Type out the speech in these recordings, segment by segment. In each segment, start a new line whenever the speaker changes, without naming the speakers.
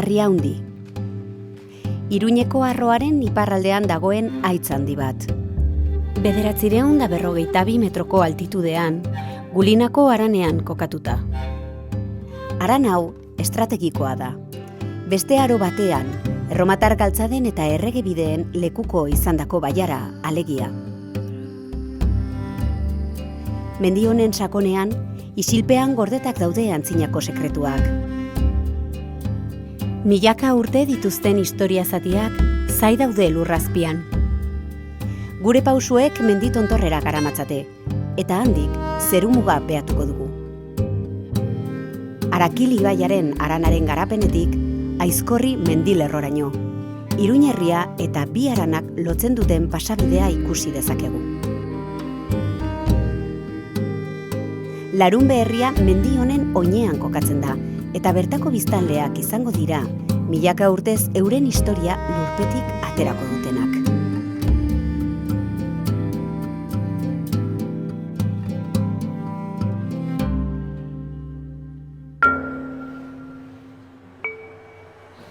Arriaundi. Iruñeko Arroaren iparraldean dagoen haitz handi bat. 952 metroko altitudean, Gulinako haranean kokatuta. Haran hau estrategikoa da. Beste aro batean, erromatar galtzaden eta erregebideen lekuko izandako baiara alegia. Mendi honen sakonean, isilpean gordetak daude antzinako sekretuak. Milaka urte dituzten historia zatiak zai daude lurrazpian. Gure pausuek mendi tontorrera garamatzate, eta handik zerumuga behatuko dugu. Arakili ibaiaren haranaren garapenetik, Aizkorri mendilerroraino. Iruñerria eta bi haranak lotzen duten pasabidea ikusi dezakegu. Larunbe herria mendi honen oinean kokatzen da, eta bertako biztanleak izango dira, milaka urtez euren historia lurpetik aterako dutenak.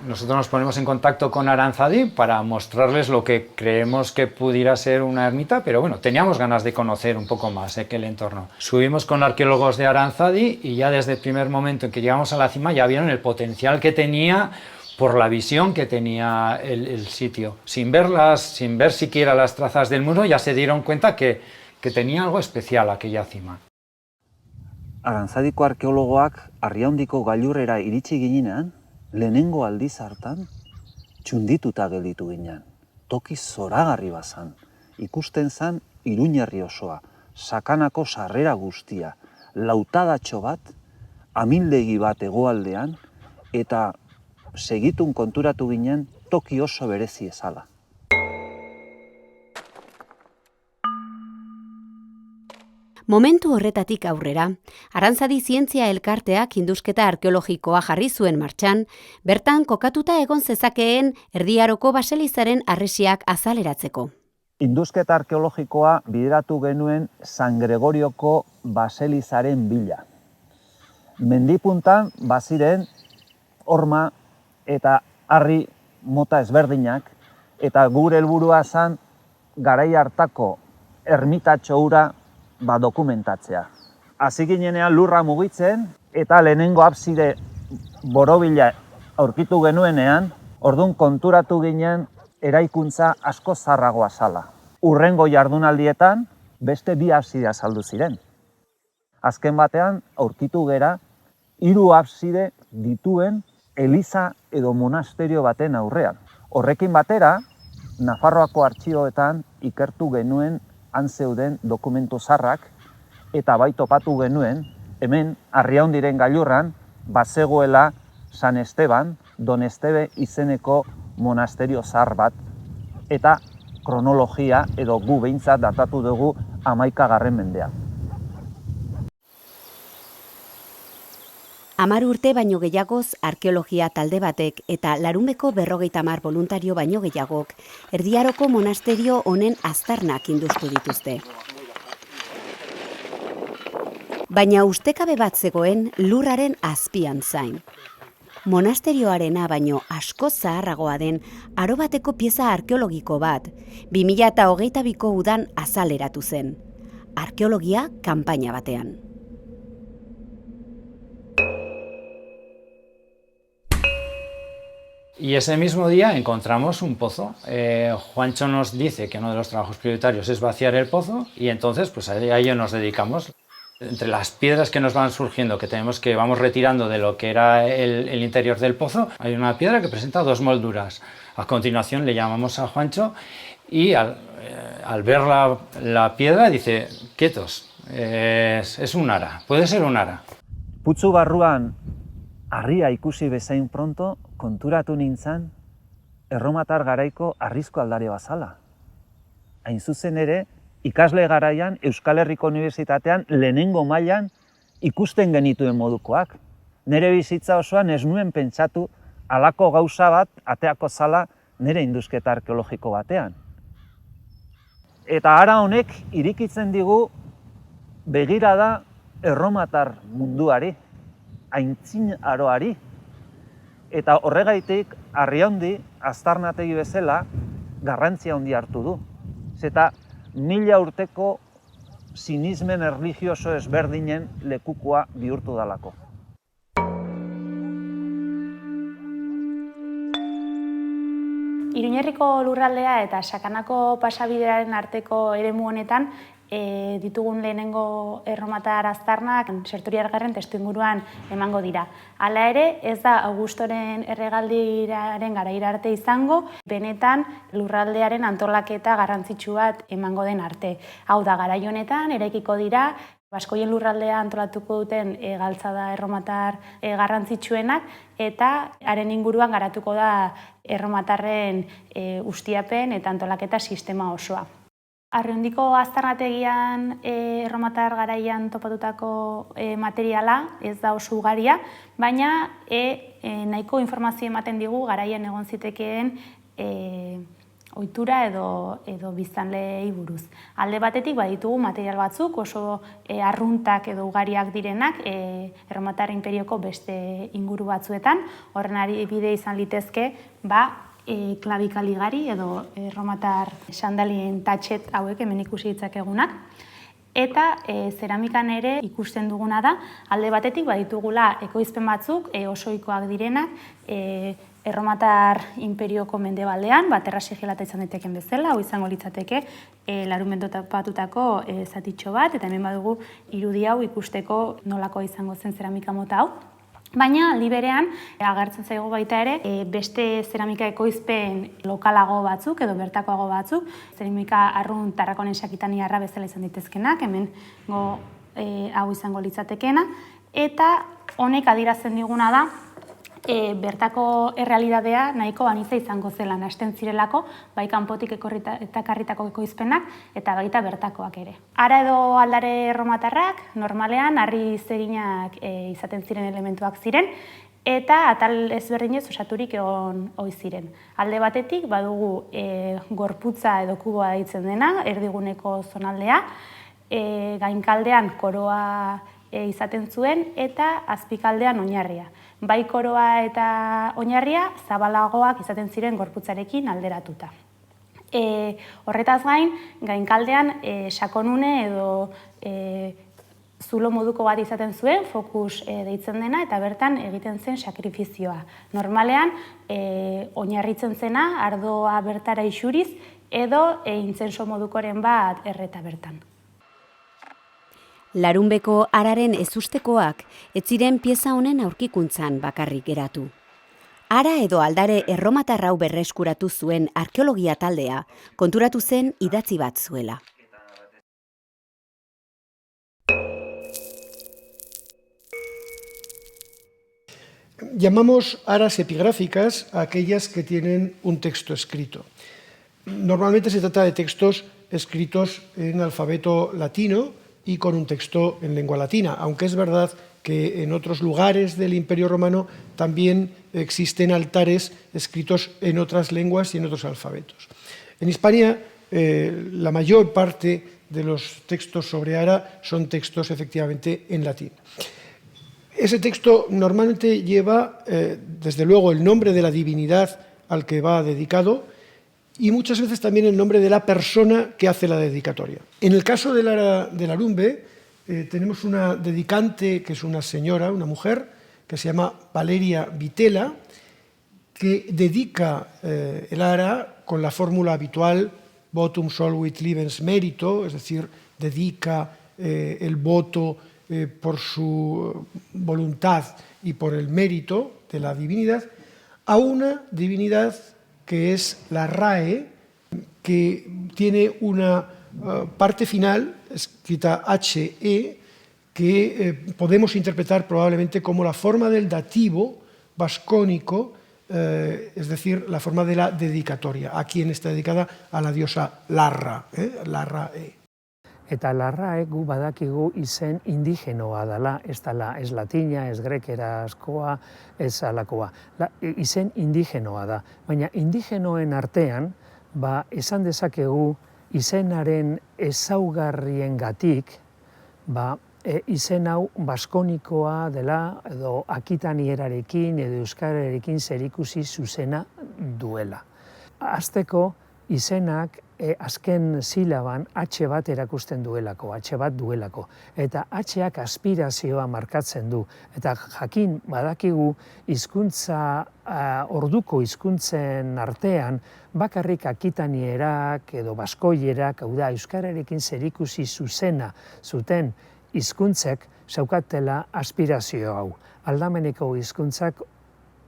Nosotros nos ponemos en contacto con Aranzadi para mostrarles lo que creemos que pudiera ser una ermita, pero bueno, teníamos ganas de conocer un poco más aquel entorno. Subimos con arqueólogos de Aranzadi y ya desde el primer momento en que llegamos a la cima ya vieron el potencial que tenía por la visión que tenía el sitio. Sin ver siquiera las trazas del muro, ya se dieron cuenta que tenía algo especial aquella cima.
Aranzadiko arkeologoak Arriaundiko gailurrera iritsi ginean, lehenengo aldiz hartan, txundituta gelditu ginen. Toki zoragarri bazan, ikusten zan Iruñerri osoa, sakanako sarrera guztia, lautadatxo bat, amildegi bat hegoaldean, eta segitun konturatu ginen toki oso berezi ezala.
Momentu horretatik aurrera, Aranzadi Zientzia Elkarteak indusketa arkeologikoa jarri zuen martxan, bertan kokatuta egon zezakeen Erdi Aroko baselizaren harresiak azaleratzeko.
Indusketa arkeologikoa bideratu genuen San Gregorioko baselizaren bila. Mendipuntan baziren horma eta harri mota ezberdinak, eta gure helburua zan garai hartako ermitatxo hura dokumentatzea. Hasi ginenean lurra mugitzen eta lehenengo abside borobila aurkitu genuenean, ordun konturatu ginen eraikuntza asko zarragoa zala. Hurrengo jardunaldietan beste bi abside azaldu ziren. Azken batean aurkitu gera 3 abside dituen eliza edo monasterio baten aurrean. Horrekin batera, Nafarroako artxioetan ikertu genuen han zeuden dokumentu zarrak, eta bai topatu genuen, hemen Arriaundiren gailurran, bazegoela San Esteban, Don Estebe izeneko monasterio zahar bat, eta kronologia edo gu behintzat datatu dugu 11. mendea.
10 urte baino gehiagoz arkeologia talde batek eta larunbeko 50 voluntario baino gehiagok Erdi Aroko monasterio honen aztarnak induztu dituzte. Baina ustekabe bat zegoen lurraren azpian zain. Monasterioarena baino asko zaharragoa den aro bateko pieza arkeologiko bat 2022ko udan azaleratu zen. Arkeologia kanpaina batean.
Y ese mismo día encontramos un pozo. Juancho nos dice que uno de los trabajos prioritarios es vaciar el pozo y entonces pues a ello nos dedicamos. Entre las piedras que nos van surgiendo, que vamos retirando de lo que era el interior del pozo, hay una piedra que presenta 2 molduras. A continuación le llamamos a Juancho y al ver la piedra dice, quietos, es un ara, puede ser un ara.
Putzu barruan harria ikusi bezain pronto, konturatu nintzen erromatar garaiko harrizko aldare bazala. Hain zuzen ere, ikasle garaian Euskal Herriko Unibertsitatean lehenengo mailan ikusten genituen modukoak. Nere bizitza osoan ez nuen pentsatu halako gauza bat ateako zala nere indusketa arkeologiko batean. Eta hara honek irikitzen digu begirada erromatar munduari, aintzin aroari. Eta horregaitik, Arriaundi, aztarnategi bezala, garrantzia handia hartu du. Zeta, 1000 urteko sinismen erlijioso ezberdinen lekukoa bihurtu dalako.
Iruñerriko lurraldea eta Sakanako pasabidearen arteko eremu honetan ditugun lehenengo erromatar aztarnak Sertoriargarren testuinguruan emango dira. Hala ere, ez da Augustoren erregaldiraren garaira arte izango, benetan lurraldearen antolaketa garrantzitsu bat emango den arte. Hau da, garai honetan eraikiko dira Baskoien lurraldea antolatuko duten galtzada erromatar garrantzitsuenak eta haren inguruan garatuko da erromatarren ustiapen eta antolaketa sistema osoa. Arriaundiko aztarnategian erromatar garaian topatutako materiala ez da oso ugaria, baina nahiko informazio ematen digu garaian egon zitekeen ohitura edo biztanleei buruz. Alde batetik baditugu material batzuk oso arruntak edo ugariak direnak erromatar inperioko beste inguru batzuetan, horren adibide izan litezke klabikaligari edo erromatar sandalien tatxet hauek hemen ikusi ditzakegunak. Eta zeramikan ere ikusten duguna da, alde batetik baditugula ekoizpen batzuk oso ohikoak direnak, erromatar inperioko mendebaldean, baterra sigilata izan daiteken bezala, hau izango litzateke larumen topatutako zatitxo bat, eta hemen badugu irudi hau ikusteko nolako izango zen zeramika mota hau. Baina, aldi berean, agertzen zaigu baita ere, beste zeramika ekoizpen lokalago batzuk edo bertakoago batzuk, zeramika arrun Tarrakonen Sakitaniarra bezala izan daitezkenak, hemen hau izango litzatekeena, eta honek adierazten diguna da, bertako errealitatea nahiko anitza izango zela, nahasten zirelako, bai kanpotik ekarritako ekoizpenak eta baita bertakoak ere. Ara edo aldare erromatarrak, normalean, harri zeginak izaten ziren elementuak ziren, eta atal ezberdinez osaturik egon ohi ziren. Alde batetik, badugu gorputza edo kuboa deitzen dena, erdiguneko zonaldea, gainkaldean koroa izaten zuen eta azpikaldean oinarria. Bai koroa eta oinarria zabalagoak izaten ziren gorputzarekin alderatuta. Horretaz gain, gainkaldean sakonune edo zulo moduko bat izaten zuen, fokus deitzen dena, eta bertan egiten zen sakrifizioa. Normalean, oinarritzen zena, ardoa bertara isuriz, edo intzenso modukoren bat erreta bertan.
Larunbeko araren ezustekoak ez ziren pieza honen aurkikuntzan bakarrik geratu. Ara edo aldare erromatar hau berreskuratu zuen arkeologia taldea konturatu zen idatzi bat zuela.
Llamamos aras epigráficas a aquellas que tienen un texto escrito. Normalmente se trata de textos escritos en alfabeto latino y con un texto en lengua latina, aunque es verdad que en otros lugares del Imperio Romano también existen altares escritos en otras lenguas y en otros alfabetos. En Hispania, la mayor parte de los textos sobre Ara son textos efectivamente en latín. Ese texto normalmente lleva, desde luego, el nombre de la divinidad al que va dedicado, y muchas veces también el nombre de la persona que hace la dedicatoria. En el caso de Larumbe, tenemos una dedicante que es una señora, una mujer, que se llama Valeria Vitela, que dedica el Ara con la fórmula habitual votum solvit libens merito, es decir, dedica el voto por su voluntad y por el mérito de la divinidad a una divinidad que es la RAE, que tiene una parte final, escrita HE, que podemos interpretar probablemente como la forma del dativo vascónico, es decir, la forma de la dedicatoria, a quien está dedicada a la diosa Larra, Larrae.
Eta Larrae gu badakigu izen indigenoa dela, ez latina, ez grekerazkoa, ez alakoa. Izen indigenoa da, baina indigenoen artean, esan dezakegu izenaren ezaugarriengatik, izen hau baskonikoa dela edo akitanierarekin edo euskararekin zerikusi zuzena duela. Hasteko izenak azken silaban H bat erakusten duelako, H bat duelako. Eta H-ak aspirazioa markatzen du. Eta jakin badakigu orduko hizkuntzen artean bakarrik akitanierak edo baskoierak, hau da, euskararekin zerikusi zuzena zuten hizkuntzek zeukatela aspirazio hau. Aldameneko hizkuntzak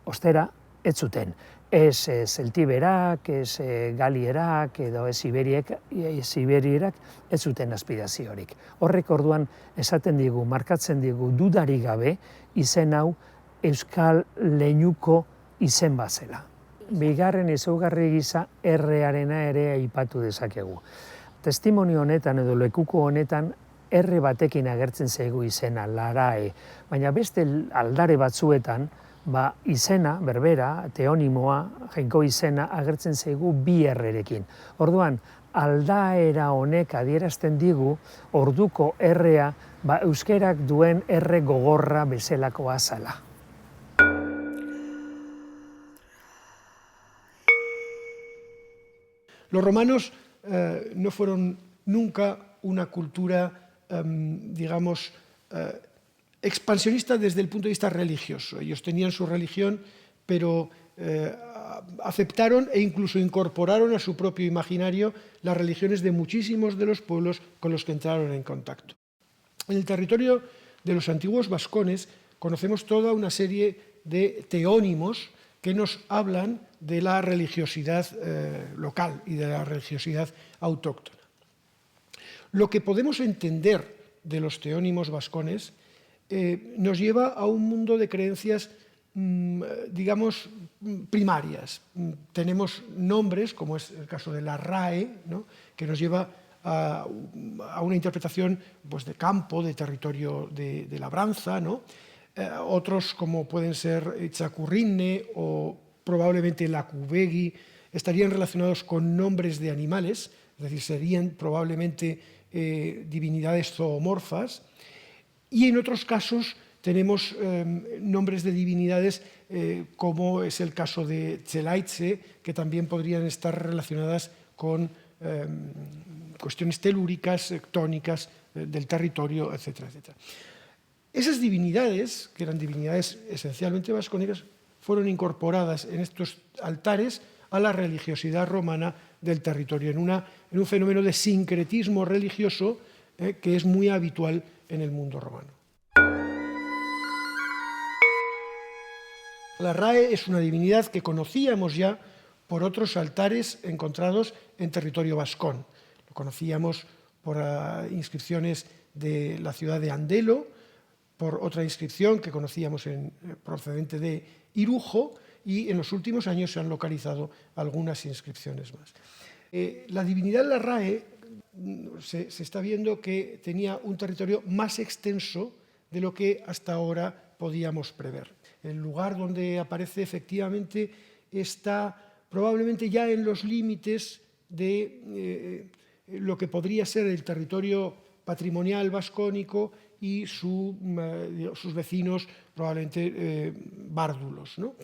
ostera ez zuten. Ez zeltiberak, ez galierak edo ez iberierak ez zuten aspiraziorik. Horrek orduan esaten digu, markatzen digu dudarik gabe izen hau euskal leinuko izen bazela. Bigarren ezaugarri gisa R-arena ere aipatu dezakegu. Testimonio honetan edo lekuko honetan R batekin agertzen zaigu izena, Larae, baina beste aldare batzuetan izena, berbera, teonimoa, jainko izena, agertzen zaigu bi R-rekin. Orduan, aldaera honek adierazten digu orduko R-a euskerak duen R gogorra bezalakoa zela.
Los romanos no fueron nunca una cultura, digamos, expansionista desde el punto de vista religioso. Ellos tenían su religión, pero aceptaron e incluso incorporaron a su propio imaginario las religiones de muchísimos de los pueblos con los que entraron en contacto. En el territorio de los antiguos vascones conocemos toda una serie de teónimos que nos hablan de la religiosidad local y de la religiosidad autóctona. Lo que podemos entender de los teónimos vascones nos lleva a un mundo de creencias, digamos, primarias. Tenemos nombres, como es el caso de la RAE, ¿no?, que nos lleva a una interpretación, pues, de campo, de territorio de labranza, ¿no? Otros, como pueden ser Itzakurrinne o probablemente Lakubegi, estarían relacionados con nombres de animales, es decir, serían probablemente divinidades zoomorfas. Y en otros casos tenemos nombres de divinidades como es el caso de Tselaitze, que también podrían estar relacionadas con cuestiones telúricas, tónicas del territorio, etcétera, etcétera. Esas divinidades, que eran divinidades esencialmente vascónicas, fueron incorporadas en estos altares a la religiosidad romana del territorio, en un fenómeno de sincretismo religioso que es muy habitual en el mundo romano. La RAE es una divinidad que conocíamos ya por otros altares encontrados en territorio vascón. Lo conocíamos por inscripciones de la ciudad de Andelo, por otra inscripción que conocíamos procedente de Irujo, y en los últimos años se han localizado algunas inscripciones más. La divinidad de la RAE se está viendo que tenía un territorio más extenso de lo que hasta ahora podíamos prever. El lugar donde aparece efectivamente está probablemente ya en los límites de lo que podría ser el territorio patrimonial vascónico y sus vecinos, probablemente bárdulos, ¿no?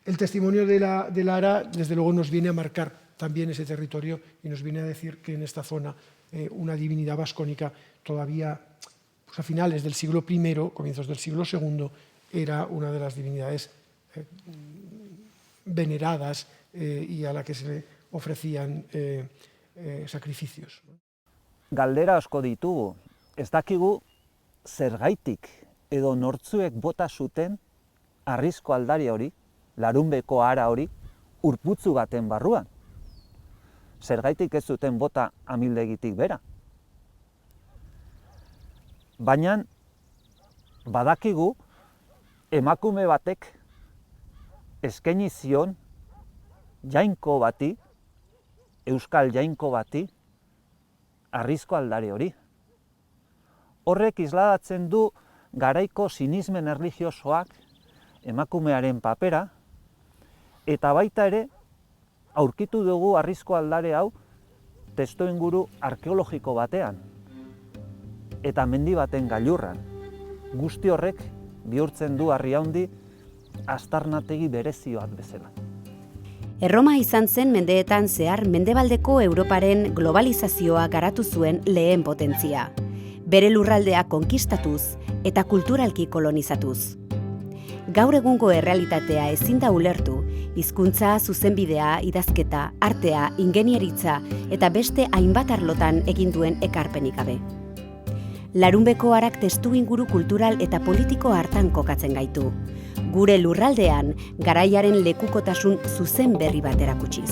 El testimonio de la Ara, desde luego, nos viene a marcar también ese territorio y nos viene a decir que en esta zona una divinidad vascónica todavía, pues a finales del siglo I, comienzos del siglo II, era una de las divinidades veneradas y a la que se le ofrecían sacrificios.
Galdera asko ditugu, ez dakigu zergaitik edo nortzuek bota zuten harrizko aldari hori, larunbeko ara hori, urputzu baten barruan. Zergaitik ez zuten bota amildegitik bera. Baina badakigu emakume batek eskaini zion jainko bati, euskal jainko bati, harrizko aldare hori. Horrek isladatzen du garaiko sinismen erlijiosoak, emakumearen papera, eta baita ere aurkitu dugu harrizko aldare hau testuinguru arkeologiko batean. eta mendi baten gailurran. Guzti horrek bihurtzen du Arriaundi aztarnategi berezioak bezala.
Erroma izan zen mendeetan zehar mendebaldeko Europaren globalizazioa garatu zuen lehen potentzia. Bere lurraldea konkistatuz eta kulturalki kolonizatuz. Gaur egungo errealitatea ezin da ulertu, hizkuntza, zuzenbidea, idazketa, artea, ingenieritza eta beste hainbat arlotan egin duen ekarpenik gabe. Larunbeko harak testu inguru kultural eta politiko hartan kokatzen gaitu. Gure lurraldean garaiaren lekukotasun zuzen berri bat erakutsiz.